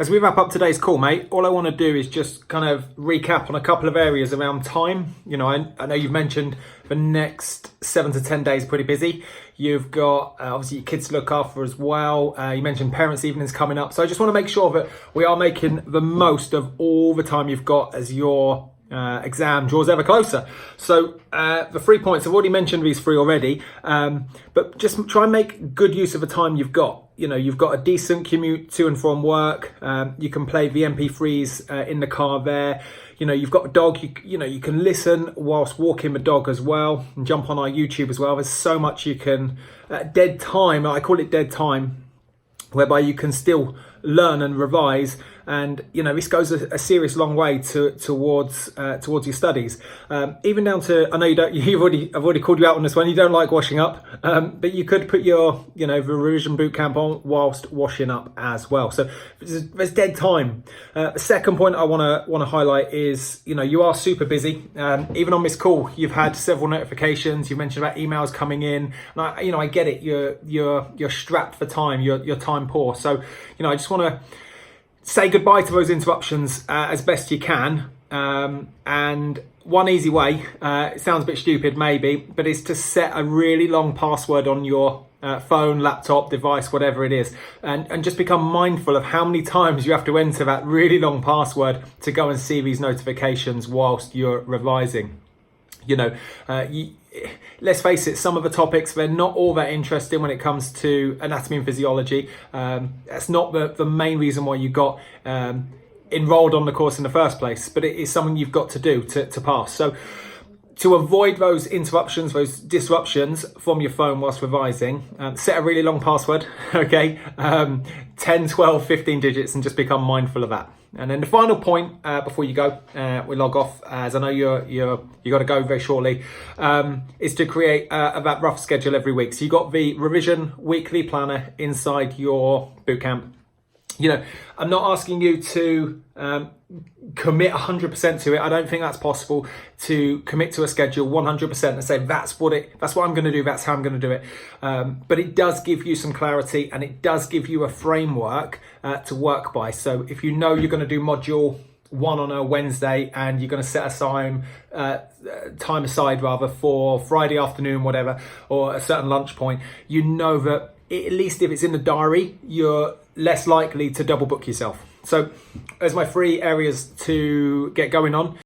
As we wrap up today's call, mate, all I want to do is just kind of recap on a couple of areas around time. You know, I know you've mentioned the next 7 to 10 days pretty busy. You've got obviously your kids to look after as well. You mentioned parents' evenings coming up. So I just want to make sure that we are making the most of all the time you've got as your exam draws ever closer. So the 3 points, I've already mentioned these three already, but just try and make good use of the time you've got. You know, you've got a decent commute to and from work. You can play the MP3s in the car there. You know, you've got a dog, you know, you can listen whilst walking the dog as well, and jump on our YouTube as well. There's so much you can, dead time, I call it dead time, whereby you can still learn and revise. And you know, this goes a serious long way towards your studies. Even down to, I know I've already called you out on this one. You don't like washing up, but you could put your, you know, the revision boot camp on whilst washing up as well. So there's dead time. The second point I want to highlight is, you know, you are super busy. Even on this call, you've had several notifications. You mentioned about emails coming in, and I get it. You're strapped for time. You're time poor. So, you know, I just want to say goodbye to those interruptions as best you can. And one easy way, it sounds a bit stupid maybe, but is to set a really long password on your phone, laptop, device, whatever it is, and just become mindful of how many times you have to enter that really long password to go and see these notifications whilst you're revising. You know, let's face it, some of the topics, they're not all that interesting when it comes to anatomy and physiology. That's not the main reason why you got enrolled on the course in the first place, but it is something you've got to do to pass. So to avoid those interruptions, those disruptions from your phone whilst revising, set a really long password, okay? 10, 12, 15 digits, and just become mindful of that. And then the final point before you go, we log off, as I know you got to go very shortly, is to create that rough schedule every week. So you got the revision weekly planner inside your bootcamp. You know, I'm not asking you to commit 100% to it. I don't think that's possible to commit to a schedule 100% and say that's what I'm going to do, that's how I'm going to do it. But it does give you some clarity, and it does give you a framework to work by. So if you know you're going to do module 1 on a Wednesday, and you're going to set time aside for Friday afternoon, whatever, or a certain lunch point, you know that at least if it's in the diary, you're less likely to double book yourself. So there's my 3 areas to get going on.